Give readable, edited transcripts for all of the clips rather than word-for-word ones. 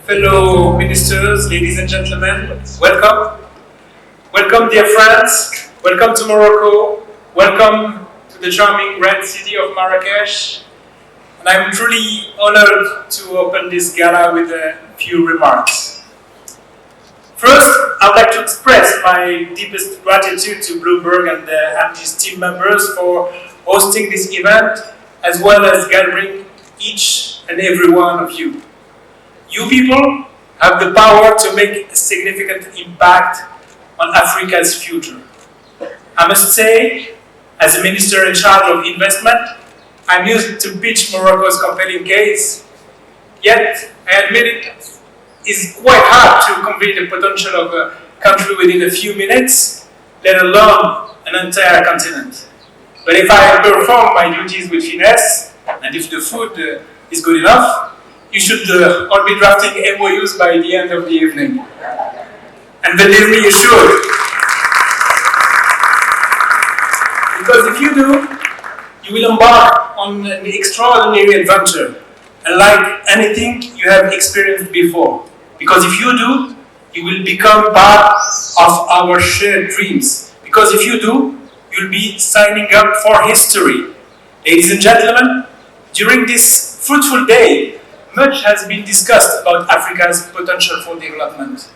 fellow ministers, ladies and gentlemen, welcome. Welcome, dear friends. Welcome to Morocco. Welcome to the charming red city of Marrakesh. And I'm truly honored to open this gala with a few remarks. First, I would like to express my deepest gratitude to Bloomberg and the AMG's team members for hosting this event, as well as gathering each and every one of you. You people have the power to make a significant impact on Africa's future. I must say, as a minister in charge of investment, I'm used to pitch Morocco's compelling case, yet I admit it is quite hard to convey the potential of a country within a few minutes, let alone an entire continent. But if I perform my duties with finesse, and if the food is good enough, you should all be drafting MOUs by the end of the evening. And believe me, you should. Because if you do, you will embark on an extraordinary adventure, unlike anything you have experienced before. Because if you do, you will become part of our shared dreams. Because if you do, you'll be signing up for history. Ladies and gentlemen, during this fruitful day, much has been discussed about Africa's potential for development.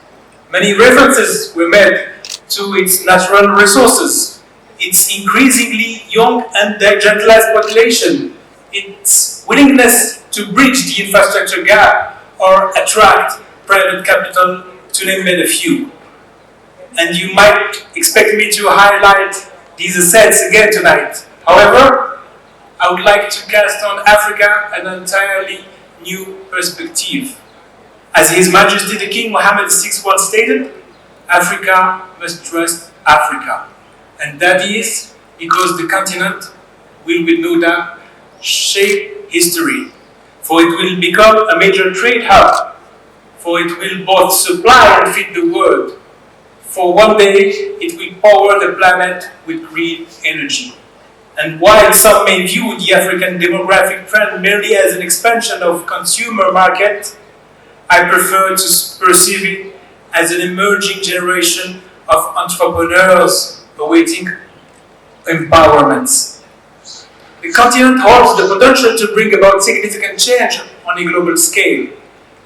Many references were made to its natural resources, its increasingly young and digitalized population, its willingness to bridge the infrastructure gap or attract private capital, to name but a few. And you might expect me to highlight these assets again tonight. However, I would like to cast on Africa an entirely new perspective. As His Majesty the King Mohammed VI once stated, Africa must trust Africa. And that is because the continent will with no doubt shape history. For it will become a major trade hub. For it will both supply and feed the world. For one day, it will power the planet with green energy. And while some may view the African demographic trend merely as an expansion of consumer market, I prefer to perceive it as an emerging generation of entrepreneurs awaiting empowerment. The continent holds the potential to bring about significant change on a global scale.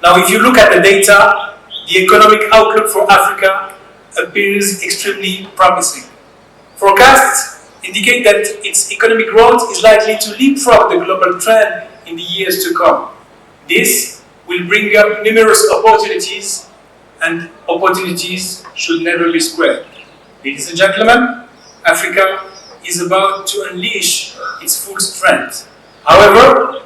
Now, if you look at the data, the economic outlook for Africa appears extremely promising. Forecasts indicate that its economic growth is likely to leapfrog the global trend in the years to come. This will bring up numerous opportunities, and opportunities should never be squared. Ladies and gentlemen, Africa is about to unleash its full strength. However,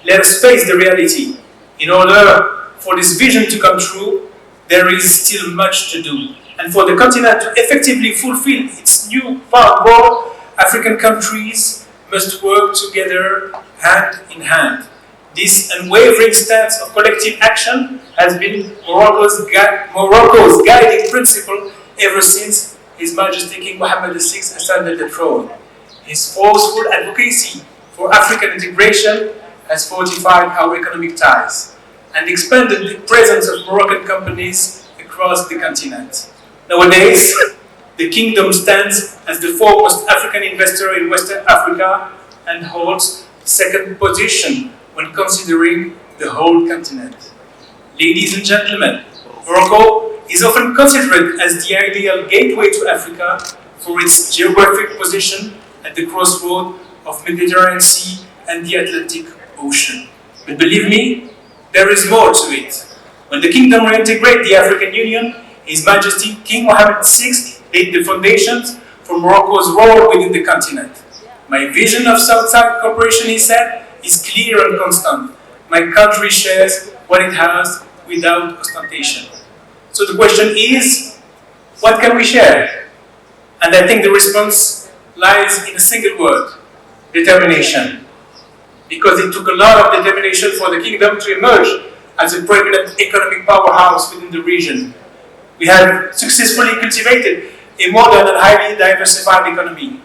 let us face the reality. In order for this vision to come true, there is still much to do. And for the continent to effectively fulfill its newfound role, African countries must work together hand in hand. This unwavering stance of collective action has been Morocco's guiding principle ever since His Majesty King Mohammed VI ascended the throne. His forceful advocacy for African integration has fortified our economic ties and expanded the presence of Moroccan companies across the continent. Nowadays, the kingdom stands as the foremost African investor in Western Africa and holds second position when considering the whole continent. Ladies and gentlemen, Morocco is often considered as the ideal gateway to Africa for its geographic position at the crossroad of Mediterranean Sea and the Atlantic Ocean. But believe me, there is more to it. When the kingdom reintegrated the African Union, His Majesty King Mohammed VI laid the foundations for Morocco's role within the continent. My vision of South-South cooperation, he said, is clear and constant. My country shares what it has without ostentation. So the question is, what can we share? And I think the response lies in a single word: determination. Because it took a lot of determination for the kingdom to emerge as a pregnant economic powerhouse within the region. We have successfully cultivated a modern and highly diversified economy.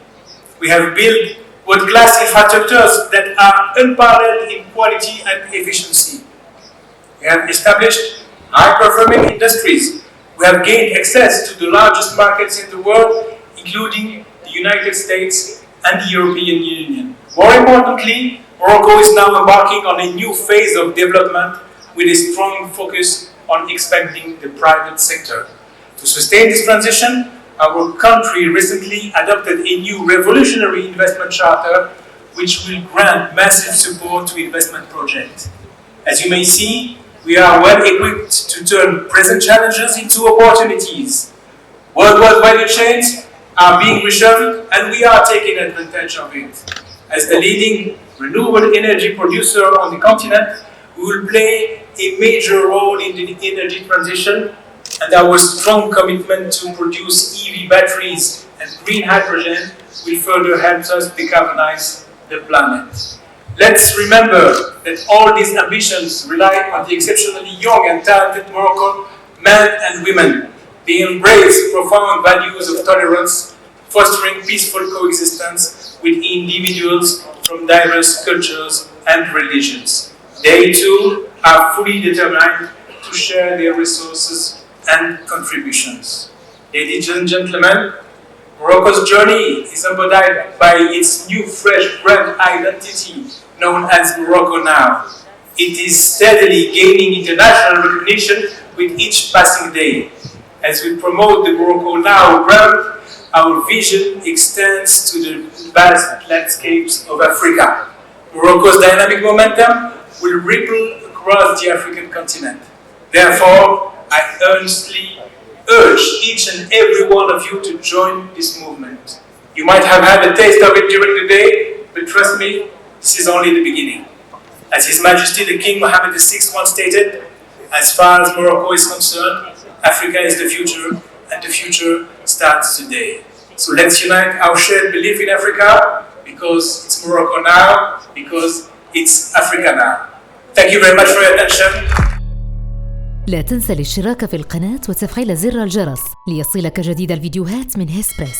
We have built world-class infrastructures that are unparalleled in quality and efficiency. We have established high-performing industries. We have gained access to the largest markets in the world, including the United States and the European Union. More importantly, Morocco is now embarking on a new phase of development with a strong focus on expanding the private sector. To sustain this transition, our country recently adopted a new revolutionary investment charter which will grant massive support to investment projects. As you may see, we are well equipped to turn present challenges into opportunities. Worldwide value chains are being reshuffled and we are taking advantage of it. As the leading renewable energy producer on the continent, we will play a major role in the energy transition, and our strong commitment to produce EV batteries and green hydrogen will further help us decarbonize the planet. Let's remember that all these ambitions rely on the exceptionally young and talented Moroccan men and women. They embrace profound values of tolerance, fostering peaceful coexistence with individuals from diverse cultures and religions. They too are fully determined to share their resources and contributions. Ladies and gentlemen, Morocco's journey is embodied by its new fresh brand identity known as Morocco Now. It is steadily gaining international recognition with each passing day. As we promote the Morocco Now brand, our vision extends to the vast landscapes of Africa. Morocco's dynamic momentum will ripple across the African continent. Therefore, I earnestly urge each and every one of you to join this movement. You might have had a taste of it during the day, but trust me, this is only the beginning. As His Majesty the King Mohammed VI once stated, as far as Morocco is concerned, Africa is the future, and the future starts today. So let's unite our shared belief in Africa, because it's Morocco now, because it's Africa now. Thank you very much for your attention. لا تنسى الاشتراك في القناة وتفعيل زر الجرس ليصلك جديد الفيديوهات من هسبريس.